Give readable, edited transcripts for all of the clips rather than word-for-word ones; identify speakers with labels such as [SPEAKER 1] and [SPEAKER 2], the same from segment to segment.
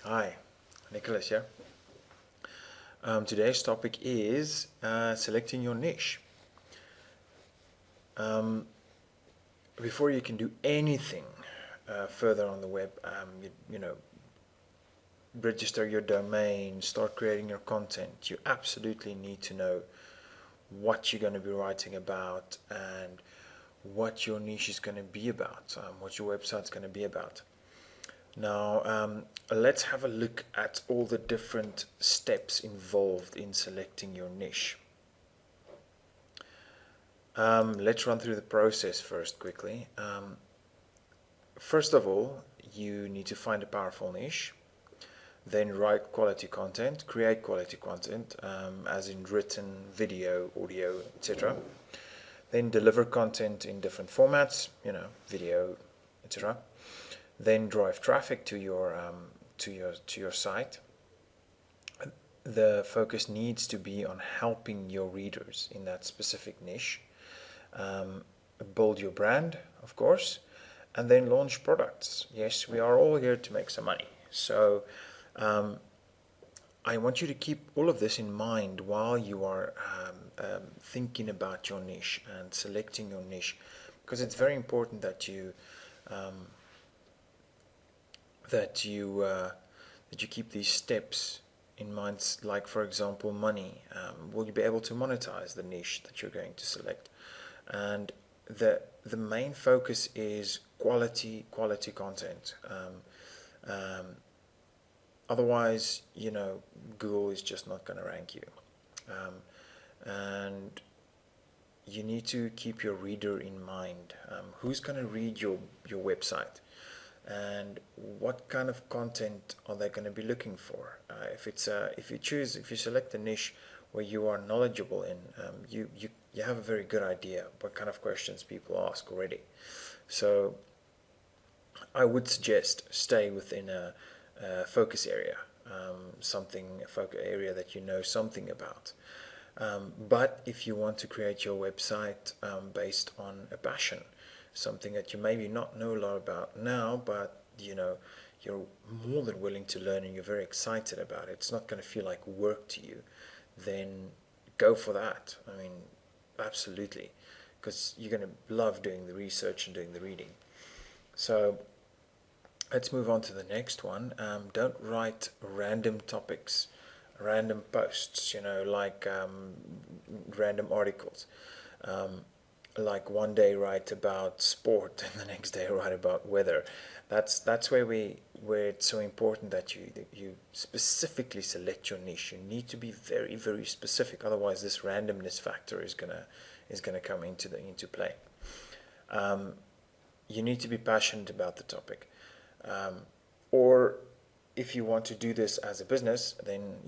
[SPEAKER 1] Hi, Nicholas here. Today's topic is selecting your niche. Um, Before you can do anything further on the web, register your domain, start creating your content, you absolutely need to know what you're going to be writing about and what your niche is going to be about, what your website's going to be about. Now, let's have a look at all the different steps involved in selecting your niche. Let's run through the process first quickly. First of all, you need to find a powerful niche, then write quality content, create quality content, as in written, video, audio, etc. Then deliver content in different formats, video, etc. Then drive traffic to your site. The focus needs to be on helping your readers in that specific niche. Build your brand, of course, and then launch products. Yes, we are all here to make some money. So I want you to keep all of this in mind while you are thinking about your niche and selecting your niche, because it's very important that um, that you that you keep these steps in mind. Like, for example, money. Will you be able to monetize the niche that you're going to select? And the main focus is quality content. Otherwise, Google is just not going to rank you. And you need to keep your reader in mind. Who's going to read your website? And what kind of content are they going to be looking for? If you select a niche where you are knowledgeable in, you have a very good idea what kind of questions people ask already. So I would suggest stay within a focus area, a focus area that you know something about. But if you want to create your website based on a passion, something that you maybe not know a lot about now, but you're more than willing to learn and you're very excited about it, it's not going to feel like work to you, then go for that. I mean, absolutely, because you're going to love doing the research and doing the reading. So let's move on to the next one. Don't write random topics, random posts, like random articles. Like one day write about sport and the next day write about weather. That's where it's so important that you specifically select your niche. You need to be very, very specific. Otherwise, this randomness factor is gonna come into play. You need to be passionate about the topic. Or if you want to do this as a business, then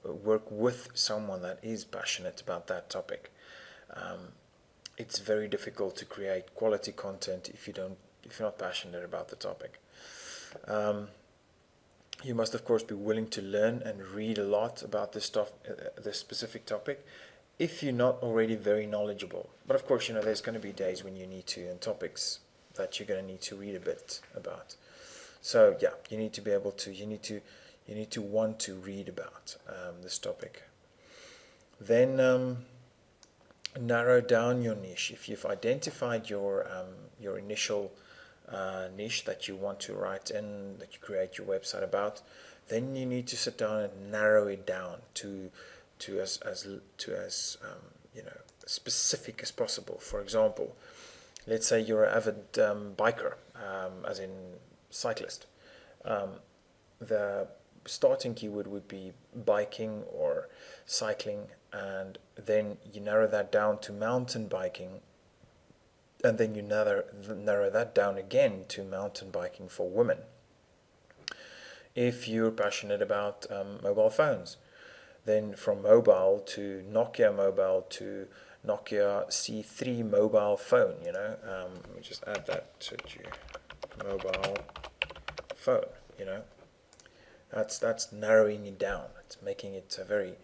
[SPEAKER 1] work with someone that is passionate about that topic. It's very difficult to create quality content if you're not passionate about the topic. You must, of course, be willing to learn and read a lot about this specific topic, if you're not already very knowledgeable. But of course, there's going to be days when you need to, and topics that you're going to need to read a bit about. So yeah, you need to be able to, you need to want to read about this topic. Then narrow down your niche. If you've identified your initial niche that you want to write in, that you create your website about, then you need to sit down and narrow it down to as specific as possible. For example, let's say you're an avid biker, as in cyclist. The starting keyword would be biking or cycling, and then you narrow that down to mountain biking, and then you narrow that down again to mountain biking for women. If you're passionate about mobile phones, then from mobile to Nokia mobile to Nokia C3 mobile phone, let me just add that to mobile phone, that's narrowing it down. It's making it a very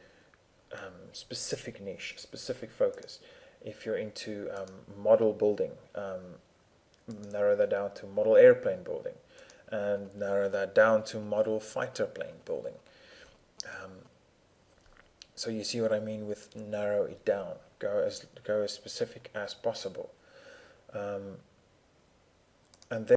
[SPEAKER 1] specific niche, specific focus. If you're into model building, narrow that down to model airplane building. and narrow that down to model fighter plane building. So you see what I mean with narrow it down. Go as specific as possible. And then